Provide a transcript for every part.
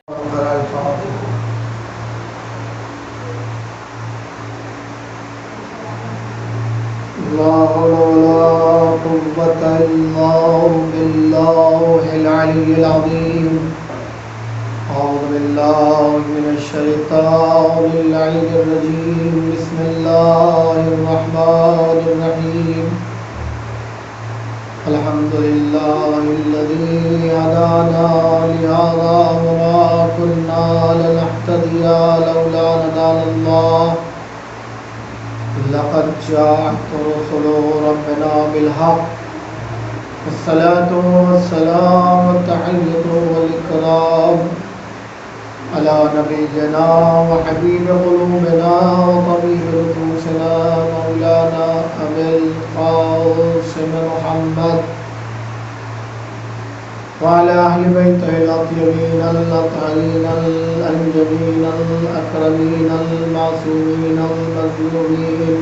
لا حول ولا قوة إلا بالله العلي العظيم. أعوذ بالله من الشيطان اللعين الرجيم. بسم الله الرحمن الرحيم. الحمد لله الذي هدانا لهذا وما كنا لنهتدي لولا أن هدانا الله. لقد جاءت رسل ربنا بالحق. الصلاة والسلام والتحية والإكرام على نبينا وحبيب قلوبنا وطبيب نفوسنا مولانا أبي القاسم محمد وعلى أهل بيته الأطيبين الأطهرين الأنجبين الأكرمين المعصومين المظلومين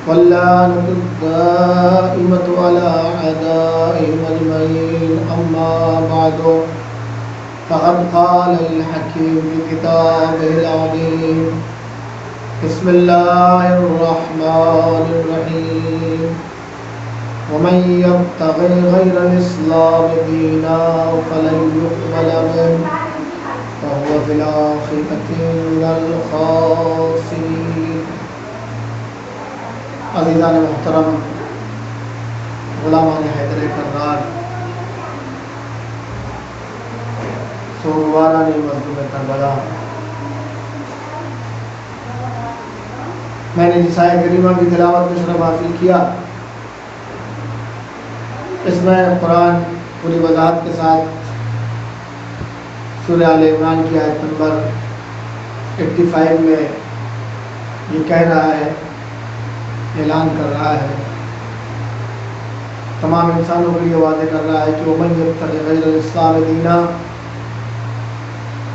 واللعنة الدائمة على أعدائهم أجمعين. أما بعد، فقد قال الحكيم في كتابه العظيم: بسم الله الرحمن الرحيم. ومن يبتغي غير الإسلام دينا فلن يقبل منه وهو في الآخرة من الخاسرين. عزیزان محترم، غلامان حیدر کرار، سوگواران مظلوم کربلا، میں نے جس آیت کریمہ کی تلاوت میں شرف حاصل کیا، اس میں قرآن پوری وضاحت کے ساتھ سورہ آل عمران کی آیت نمبر 85 میں یہ کہہ رہا ہے، اعلان کر رہا ہے، تمام انسانوں کے لیے واضح کر رہا ہے کہ وَمَن يَبْتَغِ غَيْرَ الْإِسْلَامِ دِينًا،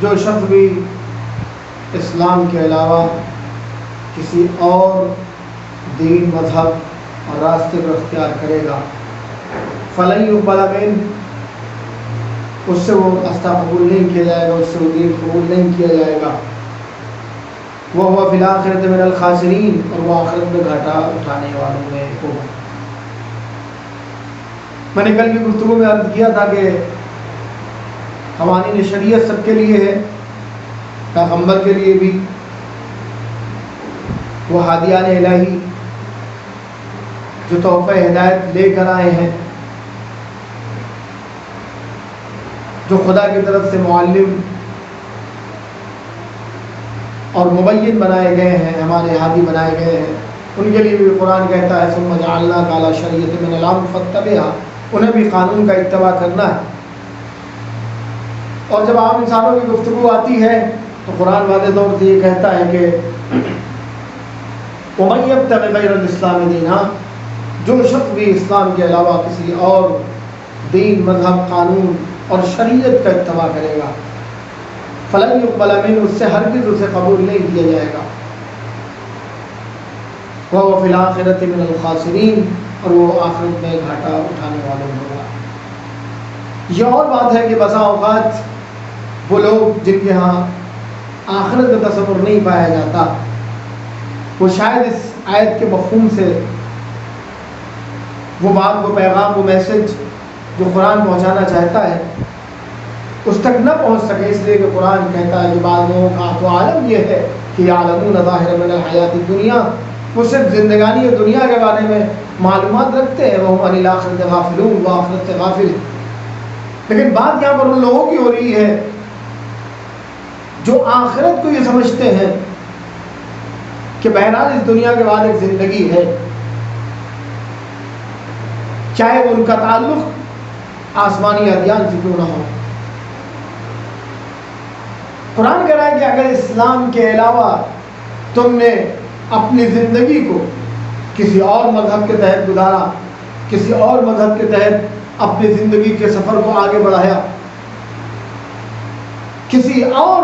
جو شخص بھی اسلام کے علاوہ کسی اور دین، مذہب اور راستے کو اختیار کرے گا، فَلَن يُقْبَلَ مِنْهُ، اس سے وہ راستہ قبول نہیں کیا جائے گا، اس سے وہ دین قبول نہیں کیا جائے گا. وَهُوَ فِي الْآخِرَةِ مِنَ الْخَاسِرِينَ، اور وہ آخرت میں گھاٹا اٹھانے والوں میں ہوگا. میں نے کل کی گفتگو میں عرض کیا تھا کہ قوانین شریعت سب کے لیے ہے، پیغمبر کے لیے بھی، وہ ہادیان الہی جو تحفہ ہدایت لے کر آئے ہیں، جو خدا کی طرف سے معلم اور مبین بنائے گئے ہیں، ہمارے ہادی بنائے گئے ہیں، ان کے لیے بھی قرآن کہتا ہے ثم جعلناک علی شریعۃ من الامر فاتبعھا، انہیں بھی قانون کا اتباع کرنا ہے. اور جب عام انسانوں کی گفتگو آتی ہے تو قرآن واضح طور سے یہ کہتا ہے کہ وَمَن يَبْتَغِ غَيْرَ الْإِسْلَامِ دِينًا، جو شخص بھی اسلام کے علاوہ کسی اور دین، مذہب، قانون اور شریعت کا اتباع کرے گا، فَلَن يُقْبَلَ مِنْهُ، اس سے ہرگز اسے قبول نہیں کیا جائے گا. وَهُوَ فِي الْآخِرَةِ مِنَ الْخَاسِرِينَ، اور وہ آخرت میں گھاٹا اٹھانے والوں ہوگا. یہ اور بات ہے کہ بسا اوقات وہ لوگ جن کے ہاں آخرت کا تصور نہیں پایا جاتا، وہ شاید اس آیت کے مفہوم سے وہ بات، وہ پیغام، وہ میسج جو قرآن پہنچانا چاہتا ہے اس تک نہ پہنچ سکے، اس لیے کہ قرآن کہتا ہے کہ بعض لوگوں کا تو عالم یہ ہے کہ یعلمون ظاہرا من الحیات الدنیا، وہ صرف زندگانی دنیا کے بارے میں معلومات رکھتے ہیں، وہ عن الآخرۃ غافلون، وہ آخرت سے غافل ہیں. لیکن بات یہاں پر ان لوگوں کی ہو رہی ہے جو آخرت کو یہ سمجھتے ہیں کہ بہرحال اس دنیا کے بعد ایک زندگی ہے، چاہے وہ ان کا تعلق آسمانی ادیان سے کیوں نہ ہو. قرآن کہہ رہا ہے کہ اگر اسلام کے علاوہ تم نے اپنی زندگی کو کسی اور مذہب کے تحت گزارا، کسی اور مذہب کے تحت اپنی زندگی کے سفر کو آگے بڑھایا، کسی اور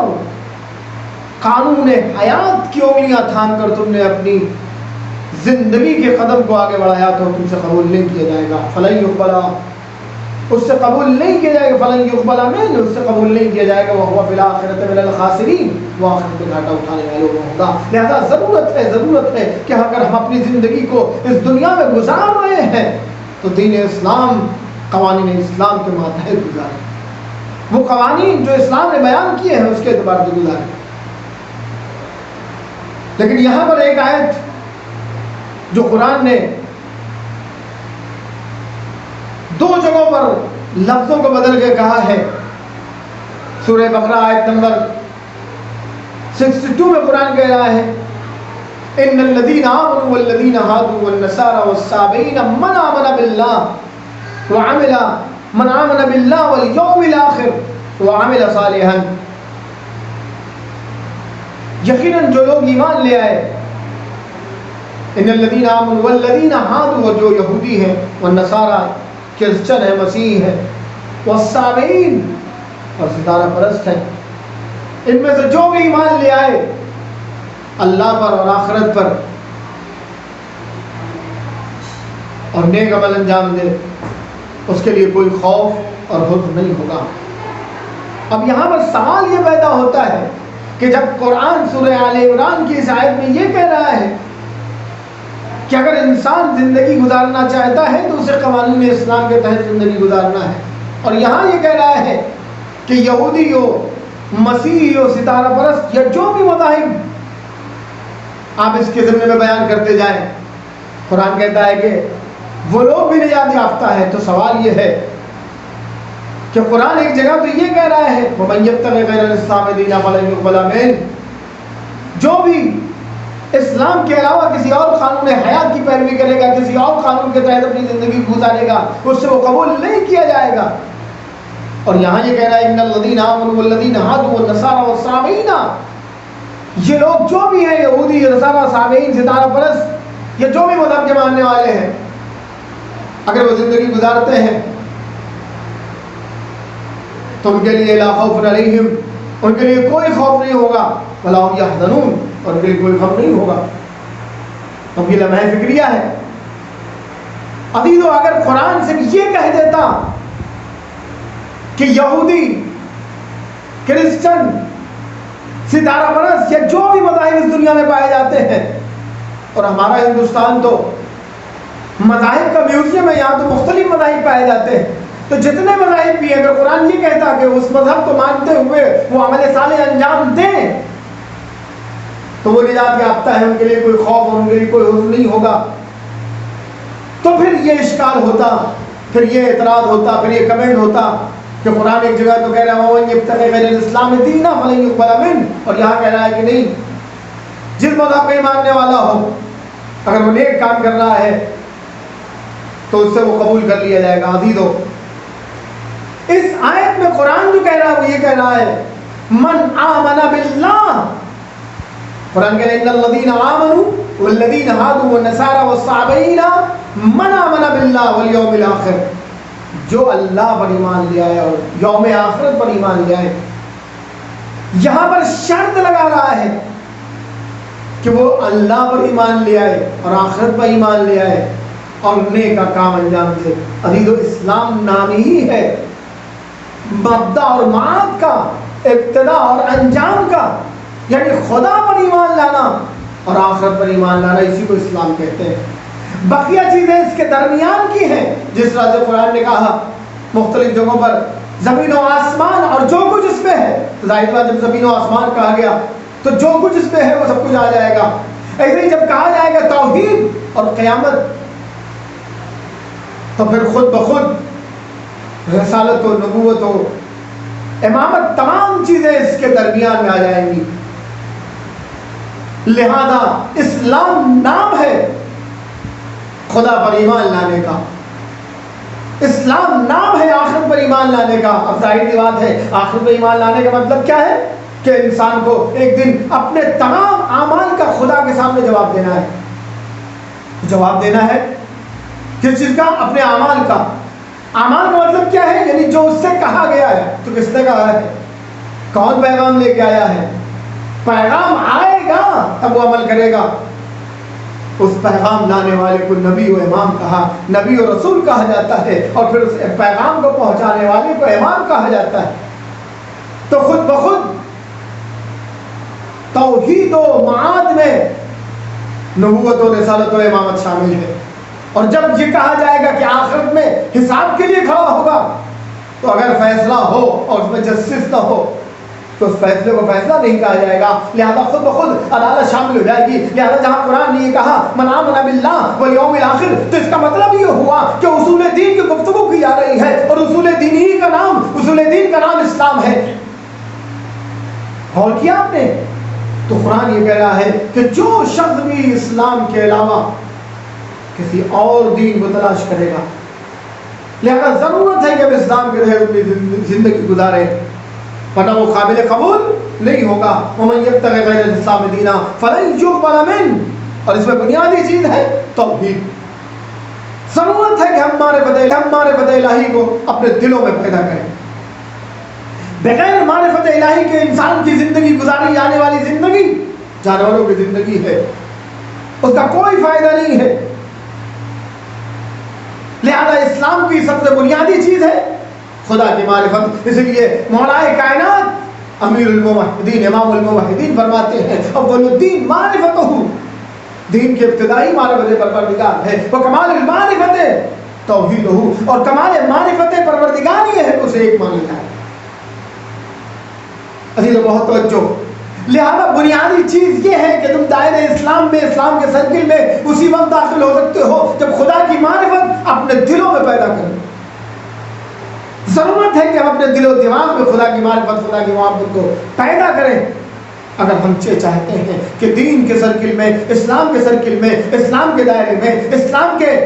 قانون حیات کی انگلیاں تھام کر تم نے اپنی زندگی کے قدم کو آگے بڑھایا تو تم سے قبول نہیں کیا جائے گا. فَلَن يُقْبَلَ اس سے قبول نہیں کیا جائے گا، فلن یقبل منہ، اس سے قبول نہیں کیا جائے گا، وہو فی الآخرۃ من الخاسرین، وہ آخرت میں گھاٹا اٹھانے والوں میں ہوگا۔ لہذا ضرورت ہے کہ اگر ہم اپنی زندگی کو اس دنیا میں گزار رہے ہیں تو دین اسلام، قوانین اسلام کے ماتحت گزاریں، وہ قوانین جو اسلام نے بیان کیے ہیں اس کے اعتبار سے گزاریں۔ لیکن یہاں پر ایک آیت جو قرآن نے دو جگہوں پر لفظوں کو بدل کے کہا ہے، سورہ بقرہ آیت نمبر 62 میں قرآن کہہ رہا ہے ان الذین آمنوا والذین ہادوا والنصارى والصابئین من آمن باللہ والیوم الآخر وعمل صالحا، یقیناً جو لوگ ایمان لے آئے، ان الذین آمنوا والذین ہادوا، جو یہودی ہیں، والنصارى کرسچن ہے، مسیح ہے، والصابئین اور ستارہ پرست ہے، ان میں سے جو بھی ایمان لے آئے اللہ پر اور آخرت پر اور نیک عمل انجام دے، اس کے لیے کوئی خوف اور حزن نہیں ہوگا۔ اب یہاں پر سوال یہ پیدا ہوتا ہے کہ جب قرآن سورہ آل عمران کی اس آیت میں یہ کہہ رہا ہے کہ اگر انسان زندگی گزارنا چاہتا ہے تو اسے قوانین اسلام کے تحت زندگی گزارنا ہے، اور یہاں یہ کہہ رہا ہے کہ یہودی ہو، مسیحی ہو، ستارہ پرست یا جو بھی مذاہب آپ اس کے ضمن میں بیان کرتے جائیں، قرآن کہتا ہے کہ وہ لوگ بھی نجات یافتہ ہے۔ تو سوال یہ ہے کہ قرآن ایک جگہ تو یہ کہہ رہا ہے وَمَن يَبْتَغِ غَيْرَ الْإِسْلَامِ دِينًا فَلَن يُقْبَلَ مِنْهُ، جو بھی اسلام کے علاوہ کسی اور قانون حیات کی پیروی کرے گا، کسی اور قانون کے تحت اپنی زندگی گزارے گا، اس سے وہ قبول نہیں کیا جائے گا۔ اور یہاں یہ کہہ رہا ہے ان الذین آمنوا والذین ہادوا والنصارى والصابئین، یہ لوگ جو بھی ہیں، یہودی، نصارہ، صابئین، ستارہ پرست یا جو بھی مذہب کے ماننے والے ہیں، اگر وہ زندگی گزارتے ہیں تو ان کے لیے لا خوف علیہم، ان کے لیے کوئی خوف نہیں ہوگا، ولا هم یحزنون، اور ان کے لیے کوئی غم نہیں ہوگا۔ اب یہ لمحہ فکریہ ہے۔ عزیزو، اگر قرآن سے یہ کہہ دیتا کہ یہودی، کرسچن، ستارہ پرست یا جو بھی مذاہب اس دنیا میں پائے جاتے ہیں، اور ہمارا ہندوستان تو مذاہب کا میوزیم ہے، یہاں تو مختلف مذاہب پائے جاتے ہیں، تو جتنے مذاہب بھی ہیں، اگر قرآن یہ کہتا کہ اس مذہب کو مانتے ہوئے وہ عمل صالح انجام دیں تو وہ نجات یافتہ ہے، ان کے لیے کوئی خوف اور ان کے لیے کوئی حزن نہیں ہوگا، تو پھر یہ اشکال ہوتا، پھر یہ اعتراض ہوتا، پھر یہ کمنٹ ہوتا کہ قرآن ایک جگہ تو کہہ رہا ہے وَمَن يَبْتَغِ غَيْرَ الْإِسْلَامِ دِينًا فَلَن يُقْبَلَ مِنْهُ، اور یہاں کہہ رہا ہے کہ نہیں، جس مذہب کا ماننے والا ہو اگر وہ نیک کام کر رہا ہے تو اس سے وہ قبول کر لیا جائے گا۔ عزیزو، اس آیت میں قرآن جو کہہ رہا ہے وہ یہ کہہ رہا ہے من آمن باللہ، قرآن کہہ رہا ہے ان الذین آمنوا والذین ہادوا والنصارى والصابئین من آمن باللہ والیوم الآخر، جو اللہ پر ایمان لے آئے اور یوم آخرت پر ایمان لے آئے۔ یہاں پر شرط لگا رہا ہے کہ وہ اللہ پر ایمان لے آئے اور آخرت پر ایمان لے آئے اور نیک کا کام انجام دے۔ عزیزو، اسلام نام ہی ہے مبدا اور معاد کا، ابتدا اور انجام کا، یعنی خدا پر ایمان لانا اور آخرت پر ایمان لانا، اسی کو اسلام کہتے ہیں۔ بقیہ چیزیں اس کے درمیان کی ہیں، جس طرح سے قرآن نے کہا مختلف جگہوں پر زمین و آسمان اور جو کچھ اس میں ہے، ظاہر بات جب زمین و آسمان کہا گیا تو جو کچھ اس میں ہے وہ سب کچھ آ جائے گا۔ ایسے ہی جب کہا جائے گا توحید اور قیامت تو پھر خود بخود رسالت و نبوت و امامت، تمام چیزیں اس کے درمیان میں آ جائیں گی۔ لہذا اسلام نام ہے خدا پر ایمان لانے کا، اسلام نام ہے آخرت پر ایمان لانے کا۔ اب ظاہر سی بات ہے آخرت پر ایمان لانے کا مطلب کیا ہے کہ انسان کو ایک دن اپنے تمام اعمال کا خدا کے سامنے جواب دینا ہے۔ جواب دینا ہے کس چیز کا؟ اپنے اعمال کا۔ اعمال کا مطلب کیا ہے؟ یعنی جو اس سے کہا گیا ہے۔ تو کس نے کہا ہے؟ کون پیغام لے کے آیا ہے؟ پیغام آئے گا تب وہ عمل کرے گا۔ اس پیغام لانے والے کو نبی و امام کہا، نبی و رسول کہا جاتا ہے، اور پھر اس پیغام کو پہنچانے والے کو امام کہا جاتا ہے۔ تو خود بخود توحید و معاد میں نبوت و رسالت و امامت شامل ہے۔ اور جب یہ کہا جائے گا کہ آخرت میں حساب کے لیے کھڑا ہوگا، تو اگر فیصلہ ہو اور اس میں جسٹس نہ ہو تو اس فیصلے کو فیصلہ نہیں کہا جائے گا، لہذا خود بخود عدالت شامل ہو جائے گی۔ لہذا جہاں قرآن نے یہ کہا من آمن باللہ والیوم الآخر، تو اس کا مطلب یہ ہوا کہ اصول دین کی گفتگو کی جا رہی ہے، اور اصول دین ہی کا نام، اصول دین کا نام اسلام ہے۔ غور کیا آپ نے؟ تو قرآن یہ کہہ رہا ہے کہ جو شخص بھی اسلام کے علاوہ کسی اور دین کو تلاش کرے گا، لہذا ضرورت ہے کہ ہم اسلام کے تحت اپنی زندگی گزاریں، ورنہ وہ قابل قبول نہیں ہوگا۔ ومن یبتغی غیر الاسلام دینا فلن یقبل منہ، اور اس میں بنیادی چیز ہے توحید۔ ضرورت ہے کہ ہم معرفت الہی کو اپنے دلوں میں پیدا کریں۔ بغیر معرفت الہی کے انسان کی زندگی گزاری جانے والی زندگی جانوروں کی زندگی ہے، اس کا کوئی فائدہ نہیں ہے۔ لہذا اسلام کی سب سے بنیادی چیز ہے خدا کی معرفت۔ اس لیے مولا کائنات امیر الموحدین امام الموحدین فرماتے ہیں اول الدین معرفتہ، دین کے ابتدائی معرفت پروردگار ہے، وہ کمال المعرفت توحیدہ، اور کمال معرفت پروردگار یہ ہے کہ اسے ایک مانا جائے۔ عزیز و بہت توجہ، لہذا بنیادی چیز یہ ہے کہ تم دائرے اسلام میں، اسلام کے سرکل میں اسی وقت داخل ہو سکتے ہو جب خدا کی معرفت اپنے دلوں میں پیدا کریں۔ ضرورت ہے کہ ہم اپنے دل و دماغ میں خدا کی معرفت، خدا کی محبت کو پیدا کریں، اگر ہم چاہتے ہیں کہ دین کے سرکل میں، اسلام کے سرکل میں، اسلام کے دائرے میں، اسلام کے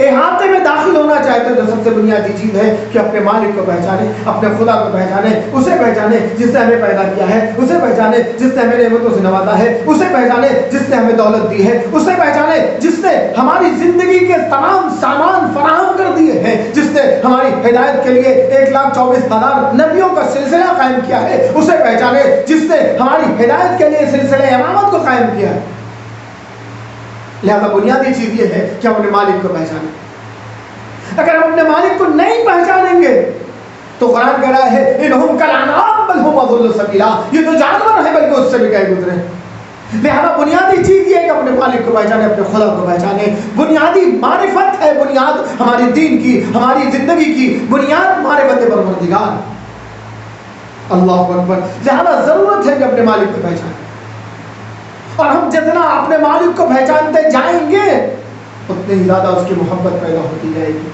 احاطے میں داخل ہونا چاہتے ہیں، تو سب سے بنیادی چیز ہے کہ اپنے مالک کو پہچانے، اپنے خدا کو پہچانے، اسے پہچانے جس نے ہمیں پیدا کیا ہے، اسے پہچانے جس نے ہمیں نعمتوں سے نوازا ہے، اسے پہچانے جس نے ہمیں دولت دی ہے، اسے پہچانے جس نے ہماری زندگی کے تمام سامان فراہم کر دیے ہیں، جس نے ہماری ہدایت کے لیے 1,24,000 نبیوں کا سلسلہ قائم کیا ہے، اسے پہچانے جس نے ہماری ہدایت کے لیے سلسلہ امامت کو قائم کیا ہے۔ لہذا بنیادی چیز یہ ہے کہ ہم اپنے مالک کو پہچانیں۔ اگر ہم اپنے مالک کو نہیں پہچانیں گے تو قرآن کہہ رہا ہے انہم کالانعام بل ہم اضل سبیلا، یہ تو جانور ہیں بلکہ اس سے بھی گئے گزرے۔ لہذا بنیادی چیز یہ ہے کہ اپنے مالک کو پہچانے، اپنے خدا کو پہچانے۔ بنیادی معرفت ہے، بنیاد ہماری دین کی، ہماری زندگی کی بنیاد معرفت پروردگار، اللہ اکبر۔ لہذا ضرورت ہے کہ اپنے مالک کو پہچانے، اور ہم جتنا اپنے مالک کو پہچانتے جائیں گے اتنی ہی زیادہ اس کی محبت پیدا ہوتی جائے گی،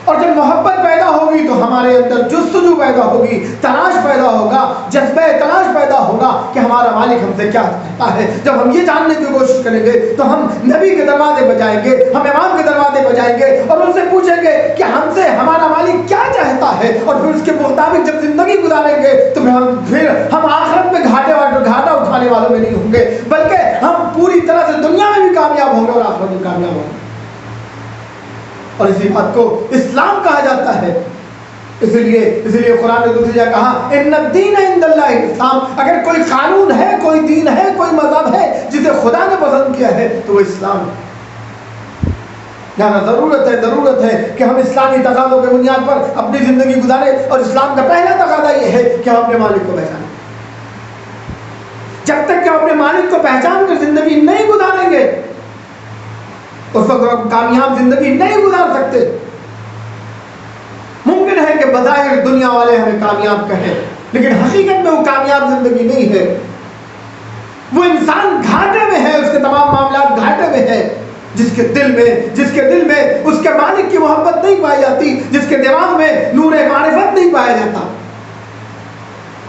اور جب محبت پیدا ہوگی تو ہمارے اندر جستجو پیدا ہوگی، تلاش پیدا ہوگا، جذبہ تلاش پیدا ہوگا کہ ہمارا مالک ہم سے کیا کہتا ہے۔ جب ہم یہ جاننے کی کوشش کریں گے تو ہم نبی کے دروازے پہ جائیں گے، ہم امام کے دروازے پہ جائیں گے اور ان سے پوچھیں گے کہ ہم سے ہمارا مالک کیا چاہتا ہے، اور پھر اس کے مطابق جب زندگی گزاریں گے تو پھر ہم آخرت میں گھاٹا اٹھانے والوں میں نہیں ہوں گے، بلکہ ہم پوری طرح سے دنیا میں بھی کامیاب ہوں گے اور آخرت میں کامیاب ہوں گے۔ اور اسی بات کو اسلام کہا جاتا ہے۔ اس لیے قرآن نے دوسری جگہ کہا ان الدین عند اللہ اسلام، اگر کوئی قانون ہے، کوئی دین ہے، کوئی مذہب ہے جسے خدا نے پسند کیا ہے تو وہ اسلام ہے۔ یہاں ضرورت ہے کہ ہم اسلامی تقاضوں کے بنیاد پر اپنی زندگی گزاریں، اور اسلام کا پہلا تقاضا یہ ہے کہ ہم اپنے مالک کو پہچانیں۔ جب تک کہ ہم اپنے مالک کو پہچان کر زندگی نہیں گزاریں گے اس وقت ہم کامیاب زندگی نہیں گزار سکتے۔ ممکن ہے کہ بظاہر دنیا والے ہمیں کامیاب کہیں، لیکن حقیقت میں وہ کامیاب زندگی نہیں ہے۔ وہ انسان گھاٹے میں ہے، اس کے تمام معاملات گھاٹے میں ہے، جس کے دل میں اس کے مالک کی محبت نہیں پائی جاتی، جس کے دماغ میں نور معرفت نہیں پایا جاتا۔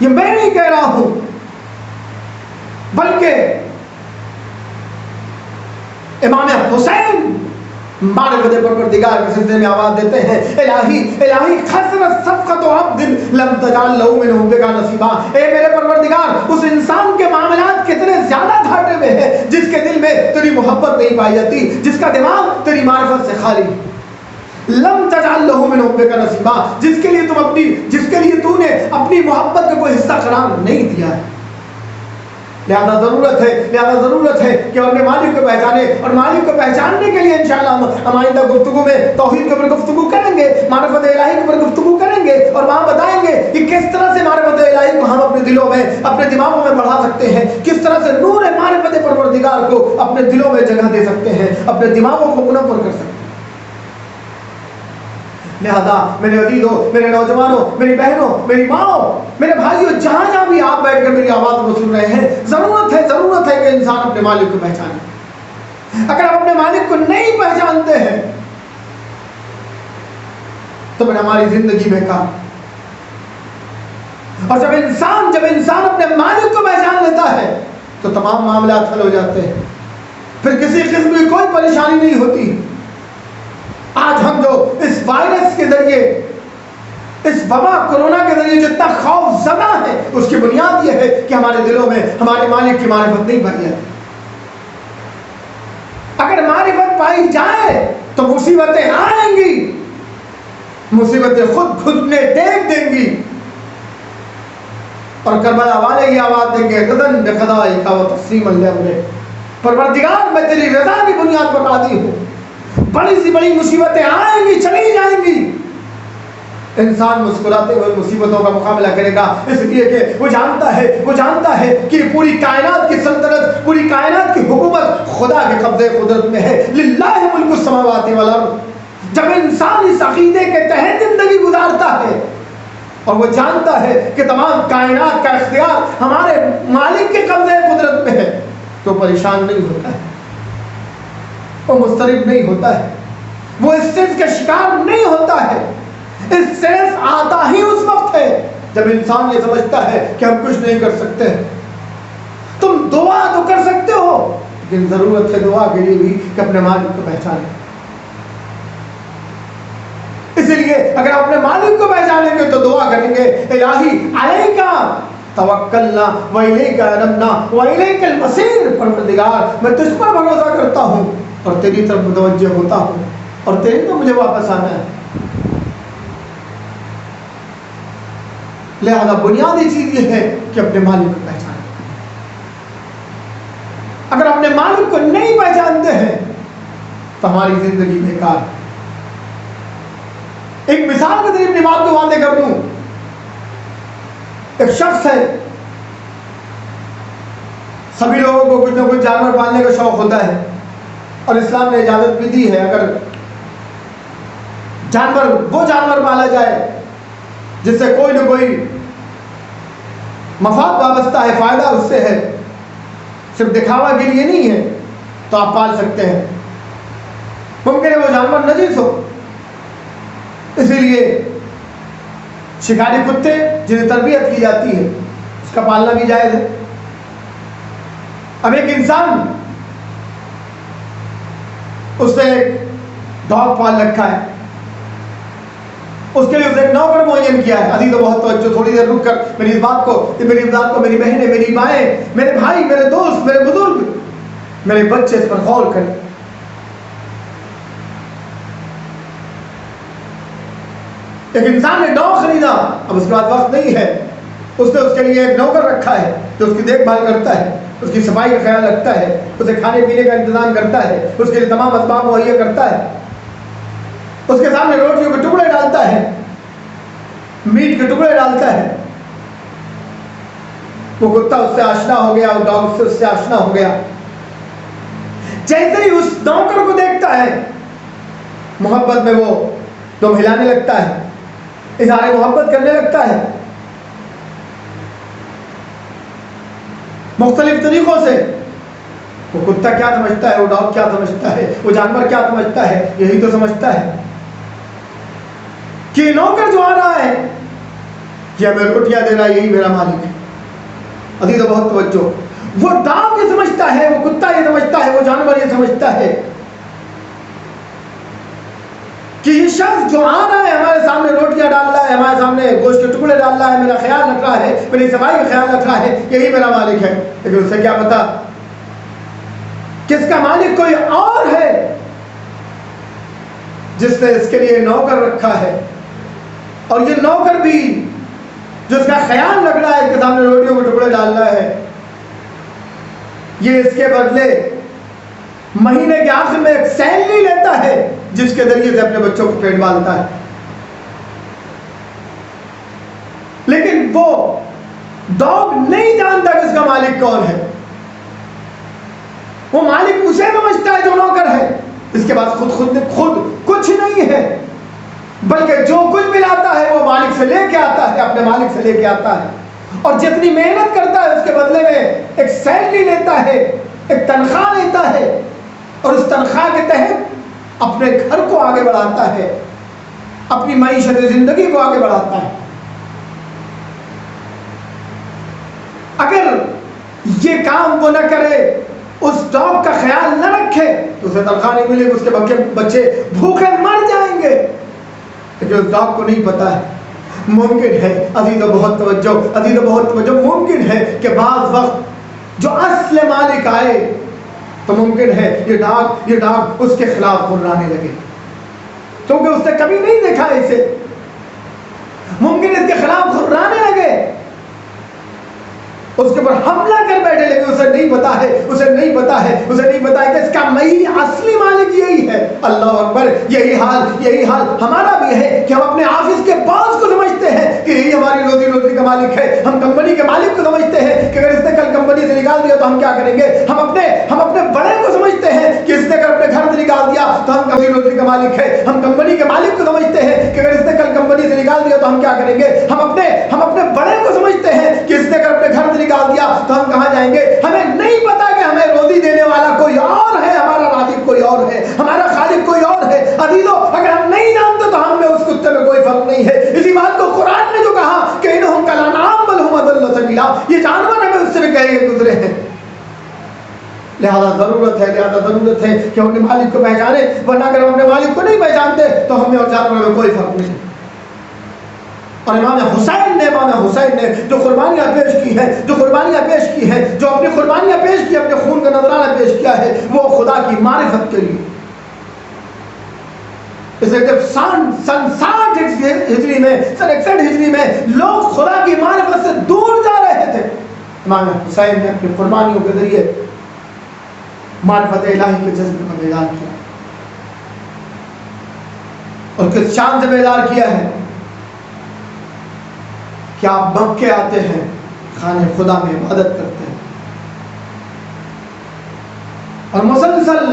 یہ میں نہیں کہہ رہا ہوں، بلکہ امام حسین معرفت پروردگار کے سلسلے میں آواز دیتے ہیں الہی خسرت صفقۃ عبد لم تجعل له من حبک نصیبا، اے میرے پروردگار اس انسان کے معاملات کتنے زیادہ گھاٹے میں ہیں جس کے دل میں تیری محبت نہیں پائی جاتی، جس کا دماغ تیری معرفت سے خالی ہے۔ لم تجعل له من حبک نصیبا، جس کے لیے تو نے اپنی محبت کا کوئی حصہ قرار نہیں دیا ہے۔ لہذا ضرورت ہے کہ اپنے مالک کو پہچانے، اور مالک کو پہچاننے کے لیے انشاءاللہ ہم آئندہ گفتگو میں توحید کے اوپر گفتگو کریں گے، معرفت الہی کے اوپر گفتگو کریں گے، اور وہاں بتائیں گے کہ کس طرح سے معرفت الہی کو ہم اپنے دلوں میں، اپنے دماغوں میں بڑھا سکتے ہیں، کس طرح سے نور معرفت پروردگار کو اپنے دلوں میں جگہ دے سکتے ہیں، اپنے دماغوں کو منور کر سکتے ہیں۔ لہذا میرے عزیزوں، میرے نوجوانوں، میری بہنوں، میری ماؤں، میرے بھائیوں، جہاں بھی آپ بیٹھ کر میری آواز کو سن رہے ہیں، ضرورت ہے کہ انسان اپنے مالک کو پہچانے۔ اگر آپ اپنے مالک کو نہیں پہچانتے ہیں تو پھر ہماری زندگی میں کام۔ اور جب انسان اپنے مالک کو پہچان لیتا ہے تو تمام معاملات حل ہو جاتے ہیں، پھر کسی قسم کی کوئی پریشانی نہیں ہوتی۔ آج ہم جو اس وائرس کے ذریعے، اس وبا کورونا کے ذریعے جتنا خوف زدہ ہے، اس کی بنیاد یہ ہے کہ ہمارے دلوں میں ہمارے مالک کی معرفت نہیں پائی جاتی۔ اگر معرفت پائی جائے تو مصیبتیں آئیں گی، مصیبتیں خود نے دیکھ دیں گی، اور کربلا والے یہ آواز دیں گے غدن بقضائک و تقسیما لامرک، پروردگار میں تیری رضا کی بنیاد پر راضی ہوں۔ بڑی سی بڑی مصیبتیں آئیں گی، چلی جائیں گی، انسان مسکراتے ہوئے مصیبتوں کا مقابلہ کرے گا، اس لیے کہ وہ جانتا ہے کہ پوری کائنات کی سلطنت، پوری کائنات کی حکومت خدا کے قبضے قدرت میں ہے۔ للہ ملک السماوات والارض۔ جب انسان اس عقیدے کے تحت زندگی گزارتا ہے اور وہ جانتا ہے کہ تمام کائنات کا اختیار ہمارے مالک کے قبضے قدرت میں ہے، تو پریشان نہیں ہوتا ہے، وہ مضطرب نہیں ہوتا ہے، وہ اسٹریس کا شکار نہیں ہوتا ہے۔ اسٹریس آتا ہی اس وقت ہے جب انسان یہ سمجھتا ہے کہ ہم کچھ نہیں کر سکتے۔ تم دعا تو کر سکتے ہو، لیکن ضرورت ہے دعا کے لیے بھی کہ اپنے مالک کو پہچانیں۔ اس لیے اگر آپ اپنے مالک کو پہچانیں گے تو دعا کریں گے، الہی علیکا توکلنا والیک انبنا والیک المصیر، پروردگار میں تجھ پر بھروسہ کرتا ہوں اور تیری طرف متوجہ ہوتا ہوں، اور تیری تو مجھے واپس آنا ہے۔ لہذا بنیادی چیز یہ ہے کہ اپنے مالک کو پہچانیں۔ اگر اپنے مالک کو نہیں پہچانتے ہیں تو ہماری زندگی بیکار ہے۔ ایک مثال کے ذریعے اپنی بات کو واضح کر دوں، ایک شخص ہے، سبھی لوگوں کو کچھ نہ کچھ جانور پالنے کا شوق ہوتا ہے، اور اسلام نے اجازت بھی دی ہے اگر وہ جانور پالا جائے جس سے کوئی نہ کوئی مفاد وابستہ ہے، فائدہ اس سے ہے، صرف دکھاوا کے لیے نہیں ہے، تو آپ پال سکتے ہیں۔ ممکن ہے وہ جانور نجس ہو، اسی لیے شکاری کتے جنہیں تربیت کی جاتی ہے اس کا پالنا بھی جائز ہے۔ اب ایک انسان اس نے ایک ڈاگ پال رکھا ہے، اس کے لیے اسے ایک نوکر معین کیا ہے۔ عزیز و بہت توجہ، تھوڑی دیر رک کر میری اس بات کو، میری بہنیں، میری مائیں، میرے بھائی، میرے دوست، میرے بزرگ، میرے بچے اس پر غور کریں۔ ایک انسان نے ڈاگ خریدا، اب اس کے بعد وقت نہیں ہے، اس نے اس کے لیے ایک نوکر رکھا ہے جو اس کی دیکھ بھال کرتا ہے، اس کی صفائی کا خیال رکھتا ہے، اسے کھانے پینے کا انتظام کرتا ہے، اس کے لیے تمام اسباب مہیا کرتا ہے، اس کے سامنے روٹیوں کے ٹکڑے ڈالتا ہے، میٹ کے ٹکڑے ڈالتا ہے۔ وہ کتا اس سے آشنا ہو گیا، وہ ڈاگ اس سے آشنا ہو گیا۔ جیسے ہی اس نوکر کو دیکھتا ہے، محبت میں وہ دم ہلانے لگتا ہے، اظہار محبت کرنے لگتا ہے، مختلف طریقوں سے۔ وہ کتا کیا سمجھتا ہے، وہ ڈاگ کیا سمجھتا ہے، وہ جانور کیا سمجھتا ہے، یہی تو سمجھتا ہے کہ نوکر جو آ رہا ہے یہ ہمیں روٹیاں دے رہا ہے، یہی میرا مالک ہے۔ عزیز و بہت توجہ، وہ ڈاگ یہ سمجھتا ہے، وہ کتا یہ سمجھتا ہے، وہ جانور یہ سمجھتا ہے کہ یہ شخص جو آ رہا ہے ہمارے سامنے روٹیاں ڈال رہا ہے، ہمارے سامنے گوشت کے ٹکڑے ڈال رہا ہے، میرا خیال رکھ رہا ہے، میری صفائی کا خیال رکھ رہا ہے، یہی میرا مالک ہے۔ لیکن اسے کیا پتا کہ اس کا مالک کوئی اور ہے جس نے اس کے لیے نوکر رکھا ہے، اور یہ نوکر بھی جو اس کا خیال رکھ رہا ہے، اس کے سامنے روٹیوں کے ٹکڑے ڈال رہا ہے، یہ اس کے بدلے مہینے کے آخر میں ایک سیلری لیتا ہے جس کے ذریعے سے اپنے بچوں کو پیٹ پالتا ہے. لیکن وہ ڈاگ نہیں جانتا کہ اس کا مالک کون ہے. وہ مالک اسے سمجھتا ہے جو نوکر ہے. اس کے بعد خود کچھ نہیں ہے، بلکہ جو کچھ بھی لاتا ہے وہ مالک سے لے کے آتا ہے، اپنے مالک سے لے کے آتا ہے. اور جتنی محنت کرتا ہے اس کے بدلے میں ایک سیلری لیتا ہے، ایک تنخواہ لیتا ہے، اور اس تنخواہ کے تحت اپنے گھر کو آگے بڑھاتا ہے، اپنی معیشت زندگی کو آگے بڑھاتا ہے. اگر یہ کام وہ نہ کرے، اس ڈاگ کا خیال نہ رکھے، تو اسے تنخواہ نہیں ملے گی، اس کے بچے بھوکے مر جائیں گے. لیکن اس ڈاگ کو نہیں پتا ہے. ممکن ہے عزیز و بہت توجہ، ممکن ہے کہ بعض وقت جو اصل مالک آئے تو ممکن ہے یہ ڈاگ اس کے خلاف گھرانے لگے، کیونکہ اس نے کبھی نہیں دیکھا اسے. ممکن اس کے خلاف گھرانے لگے، اس کے اوپر حملہ کر بیٹھے، لیکن اسے نہیں پتا ہے کہ اس کا اصلی مالک یہی ہے. اللہ اکبر. یہی حال ہمارا بھی ہے کہ ہم اپنے آفس کے باس کو سمجھتے ہیں کہ یہی ہماری روزی کا مالک ہے. ہم کمپنی کے مالک کو سمجھتے ہیں کہ اگر اس نے کل کمپنی سے نکال دیا تو ہم کیا کریں گے. ہم اپنے بڑے کو سمجھتے ہیں کہ اس نے اگر اپنے گھر سے نکال دیا تو ہم روزی کا مالک ہے. ہم کمپنی کے مالک کو سمجھتے ہیں کہ اگر اس نے کل کمپنی سے نکال دیا تو ہم کیا کریں گے. ہم اپنے بڑے کو سمجھتے ہیں کہ اس نے اگر اپنے گھر سے نکال دیا تو ہم کہاں جائیں گے. ہمیں نہیں پتا کہ ہمیں روزی دینے والا کوئی اور ہے، ہمارا رازق کوئی اور ہے، ہمارا خالق کوئی اور ہے. عزیزو، اگر ہم نہیں جانتے تو ہم میں اس کتے میں کوئی فرق نہیں ہے. اسی بات کو قرآن نے جو کہا کہ انہم کالانعام بل ہم اضل سبیلا، یہ جانور ہمیں اس سے بھی کہے گزرے ہیں. لہذا ضرورت ہے کہ ہم اپنے مالک کو پہچانے، ورنہ اگر ہم اپنے مالک کو نہیں پہچانتے تو ہمیں اور جانوروں میں کوئی فرق نہیں. اور امام حسین نے جو قربانیاں پیش کی ہیں، جو اپنی قربانیاں پیش کی، اپنے خون کا نذرانہ پیش کیا ہے، وہ خدا کی معرفت کے لیے. اس لیے جب سن 61 ہجری میں لوگ خدا کی معرفت سے دور جا رہے تھے، امام حسین نے اپنی قربانیوں کے ذریعے معرفت الہی کے جذبے کو بیدار کیا، اور کس شان سے بیدار کیا ہے کہ آپ مکے آتے ہیں، خانے خدا میں عبادت کرتے ہیں، اور مسلسل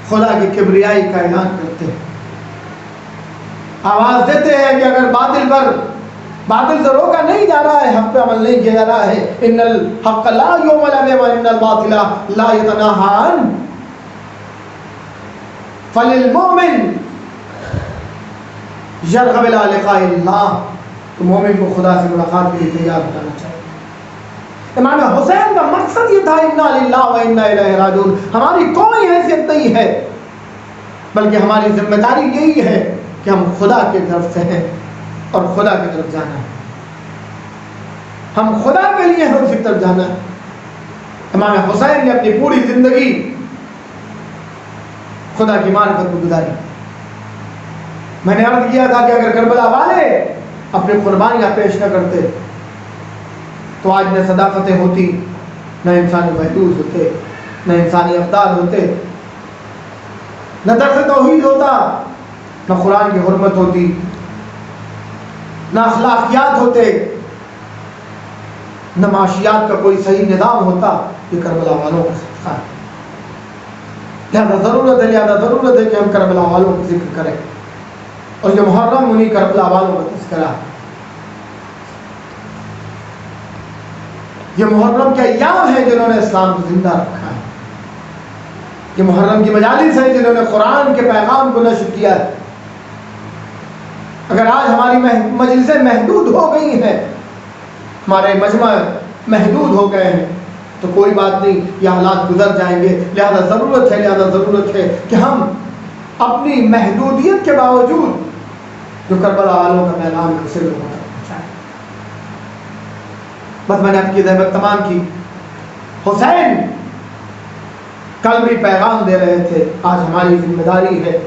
خدا کی کبریائی کا اعلان کرتے ہیں. آواز دیتے ہیں کہ اگر باطل سے روکا نہیں جا رہا ہے، حق پہ عمل نہیں کیا جا رہا ہے، ان الحق لا یعمل وان الباطل لا یتناہی عنہ، فللمؤمن یرغب الی لقاء اللہ. تو مومن کو خدا سے ملاقات کے لیے تیار ہونا چاہیے. امام حسین کا مقصد یہ تھا انا للہ و انا الیہ راجعون. ہماری کوئی حیثیت نہیں ہے، بلکہ ہماری ذمہ داری یہی ہے کہ ہم خدا کی طرف سے ہیں اور خدا کی طرف جانا ہے. ہم خدا کے لیے ہیں، اسی طرف جانا ہے. امام حسین نے اپنی پوری زندگی خدا کی معرفت کو گزاری. میں نے عرض کیا تھا کہ اگر کربلا والے اپنی قربانیاں پیش نہ کرتے تو آج نہ صداقتیں ہوتی، نہ انسانی محدود ہوتے، نہ انسانی افطار ہوتے، نہ درس توحید ہوتا، نہ قرآن کی حرمت ہوتی، نہ اخلاقیات ہوتے، نہ معاشیات کا کوئی صحیح نظام ہوتا. یہ کربلا والوں کا صدقہ ہے. لہذا ضرورت ہے کہ ہم کربلا والوں کا ذکر کریں، اور یہ محرم انہی کربلا والوں کا تذکرہ ہے. یہ محرم کے ایام ہیں جنہوں نے اسلام کو زندہ رکھا ہے. یہ محرم کی مجالس ہیں جنہوں نے قرآن کے پیغام کو نشر کیا ہے. اگر آج ہماری مجلسیں محدود ہو گئی ہیں، ہمارے مجمع محدود ہو گئے ہیں، تو کوئی بات نہیں، یہ حالات گزر جائیں گے. لہذا ضرورت ہے کہ ہم اپنی محدودیت کے باوجود جو کربلا والوں کا پیغام ہے اسے لوگوں تک پہنچائیں. بس میں نے آپ کی زحمت تمام کی. حسین کل بھی پیغام دے رہے تھے، آج ہماری ذمہ داری ہے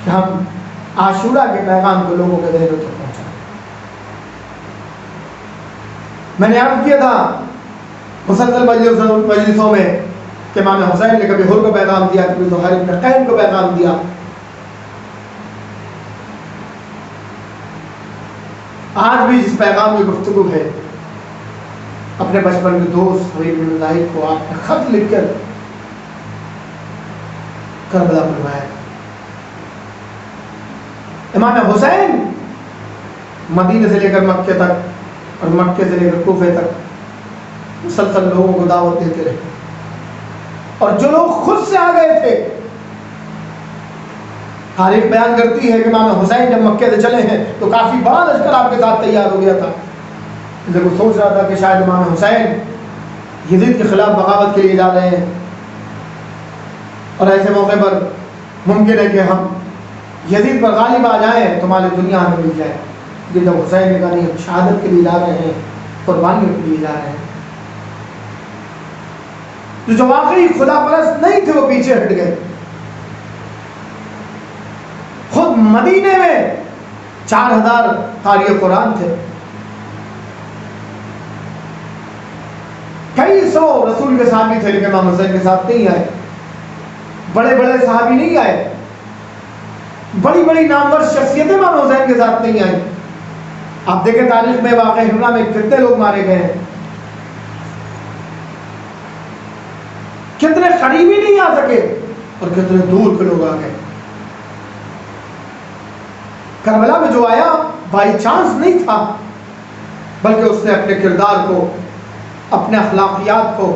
کہ ہم عاشورہ کے پیغام کو لوگوں کے ذہنوں تک پہنچائیں. میں نے عرض کیا تھا مسلسل مجلسوں میں کہ امام حسین نے کبھی حر کو پیغام دیا، کبھی زہیر بن قین کو پیغام دیا. آج بھی جس پیغام کی گفتگو ہے، اپنے بچپن کے دوست حبیب بن زاہد کو آپ نے خط لکھ کر کربلا بنوایا. امام حسین مدینے سے لے کر مکے تک اور مکے سے لے کر کوفے تک مسلسل لوگوں کو دعوت دیتے رہے، اور جو لوگ خود سے آ گئے تھے، تاریخ بیان کرتی ہے کہ امام حسین جب مکے سے چلے ہیں تو کافی بڑا لشکر آپ کے ساتھ تیار ہو گیا تھا. جب وہ سوچ رہا تھا کہ شاید امام حسین یزید کے خلاف بغاوت کے لیے جا رہے ہیں، اور ایسے موقع پر ممکن ہے کہ ہم یزید پر غالب آ جائیں تو مال دنیا ہمیں مل جائے. کہ جب حسین نے کہا نہیں، شہادت کے لیے جا رہے ہیں، قربانیوں کے لیے جا رہے ہیں، تو جو واقعی خدا پرست نہیں تھے وہ پیچھے ہٹ گئے. خود مدینے میں 4000 قاری قرآن تھے، کئی سو رسول کے صحابی تھے، لیکن امام حسین کے ساتھ نہیں آئے. بڑے بڑے صحابی نہیں آئے، بڑی بڑی نامور شخصیتیں امام حسین کے ساتھ نہیں آئی. آپ دیکھیں تاریخ میں واقع حملہ میں کتنے لوگ مارے گئے ہیں، کتنے قریبی نہیں آ سکے اور کتنے دور کے لوگ آ گئے. کربلا میں جو آیا بائی چانس نہیں تھا، بلکہ اس نے اپنے کردار کو، اپنے اخلاقیات کو،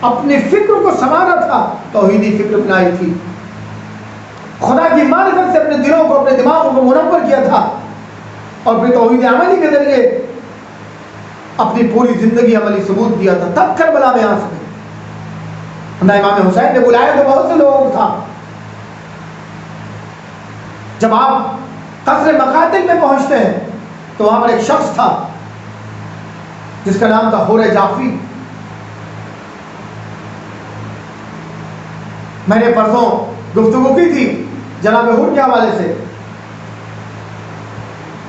اپنی فکر کو سنوارا تھا، توحیدی فکر اپنائی تھی، خدا کی معرفت سے اپنے دلوں کو، اپنے دماغوں کو منور کیا تھا، اور پھر توحید عملی کے ذریعے اپنی پوری زندگی عملی ثبوت دیا تھا. تب کربلا میں آ سکے. نہ امام حسین نے بلایا تو بہت سے لوگوں کو تھا. جب آپ قصر مقاتل میں پہنچتے ہیں تو وہاں پر ایک شخص تھا جس کا نام تھا حور جعفی. میں نے پرسوں گفتگو کی تھی جناب حور کے حوالے سے.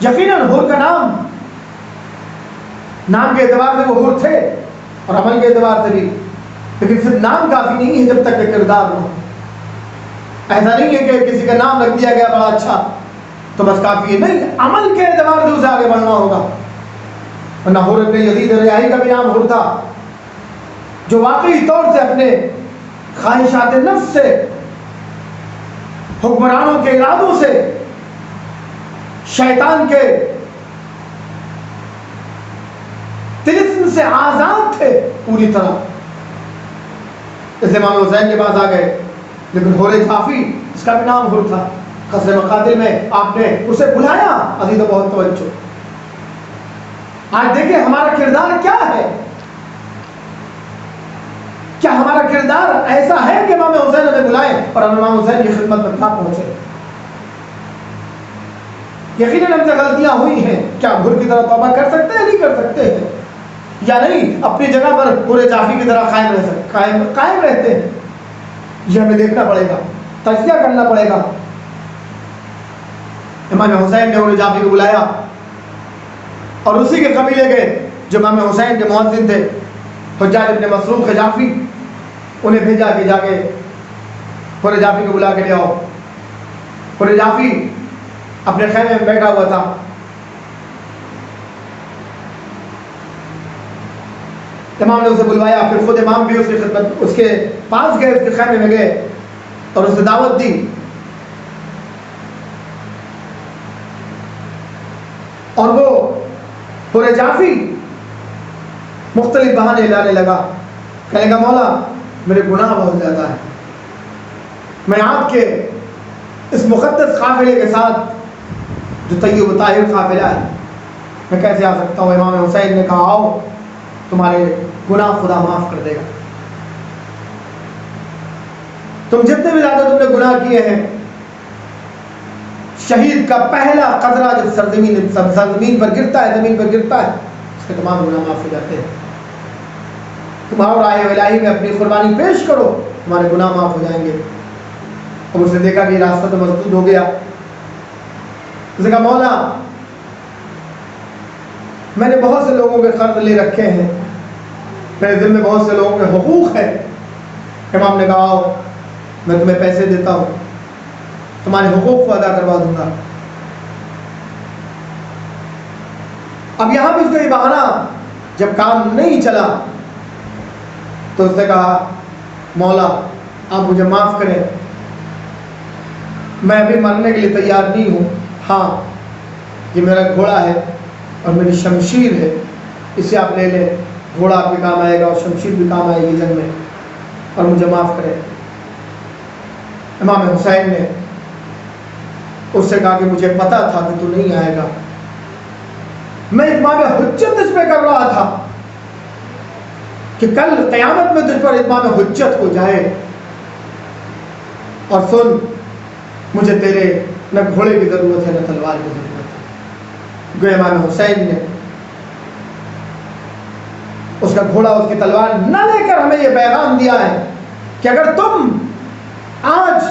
یقیناً حور کا نام کے اعتبار سے وہ حور تھے اور عمل کے اعتبار سے بھی، لیکن صرف نام کافی نہیں ہے جب تک کہ کردار ہو. ایسا نہیں ہے کہ کسی کا نام رکھ دیا گیا بڑا اچھا تو بس کافی ہے، نہیں، عمل کے اعتبار سے اسے آگے بڑھنا ہوگا. ورنہ حور ابن یزید ریاحی کا بھی نام حور تھا، جو واقعی طور سے اپنے خواہشات نفس سے، حکمرانوں کے ارادوں سے، شیطان کے طلسم سے آزاد تھے پوری طرح. اس امام حسین کے پاس آ گئے، لیکن حور جعفی اس کا بھی نام حور تھا. قصر مقاتل میں آپ نے اسے بلایا. عزیز و بہت توجہ، آج دیکھیں ہمارا کردار کیا ہے. کیا ہمارا کردار ایسا ہے کہ امام حسین ہمیں بلائیں اور ہم امام حسین کی خدمت میں نہ پہنچے؟ یقیناً ہم سے غلطیاں ہوئی ہیں. کیا حور کی طرح توبہ کر سکتے ہیں؟ نہیں کر سکتے ہیں، یا نہیں اپنی جگہ پر حور جعفی کی طرح قائم رہتے ہیں؟ یہ ہمیں دیکھنا پڑے گا، تجزیہ کرنا پڑے گا. امام حسین نے حور جعفی کو بلایا اور اسی کے قبیلے کے جو امام حسین کے مؤذن تھے حجاج ابن مسروق جعفی، انہیں بھیجا کہ جا کے حور جعفی کو بلا کے لے آؤ. حور جعفی اپنے خیمے میں بیٹھا ہوا تھا. امام نے اسے بلوایا، پھر خود امام بھی اس کی خدمت، اس کے پاس گئے، اس کے خیمے میں گئے اور اسے دعوت دی. اور وہ حور جعفی مختلف بہانے لانے لگا. کہنے لگا مولا میرے گناہ بہت زیادہ ہیں، میں آپ کے اس مقدس قافلے کے ساتھ جو طیب و طاہر قافلہ ہے میں کیسے آ سکتا ہوں؟ امام حسین نے کہا آؤ، تمہارے گناہ خدا معاف کر دے گا. تم جتنے بھی زیادہ تم نے گناہ کیے ہیں، شہید کا پہلا قطرہ جب سرزمین پر گرتا ہے، زمین پر گرتا ہے، اس کے تمام گناہ معاف ہو جاتے ہیں. تمہارا رائے الہی میں اپنی قربانی پیش کرو، تمہارے گناہ معاف ہو جائیں گے. اور اس نے دیکھا کہ راستہ تو مسدود ہو گیا. اس نے کہا مولا میں نے بہت سے لوگوں کے قرض لے رکھے ہیں، میرے دل میں بہت سے لوگوں کے حقوق ہے. امام نے کہا میں تمہیں پیسے دیتا ہوں, تمہارے حقوق کو ادا کروا دوں گا. اب یہاں بھی اس کا یہ بہانہ, جب کام نہیں چلا تو اس نے کہا مولا آپ مجھے معاف کریں, میں ابھی مرنے کے لیے تیار نہیں ہوں. ہاں یہ میرا گھوڑا ہے اور میری شمشیر ہے, اسے آپ لے لیں, گھوڑا آپ کے کام آئے گا اور شمشیر بھی کام آئے گی جنگ میں, اور مجھے معاف کریں. امام حسین نے اس سے کہا کہ مجھے پتا تھا کہ تو نہیں آئے گا, میں اتمام حجت اس پہ کر رہا تھا کہ کل قیامت میں تجھ پر اتمام حجت ہو جائے. اور سن, مجھے تیرے نہ گھوڑے کی ضرورت ہے نہ تلوار کی ضرورت ہے. گویا امام حسین نے اس کا گھوڑا اس کی تلوار نہ لے کر ہمیں یہ پیغام دیا ہے کہ اگر تم آج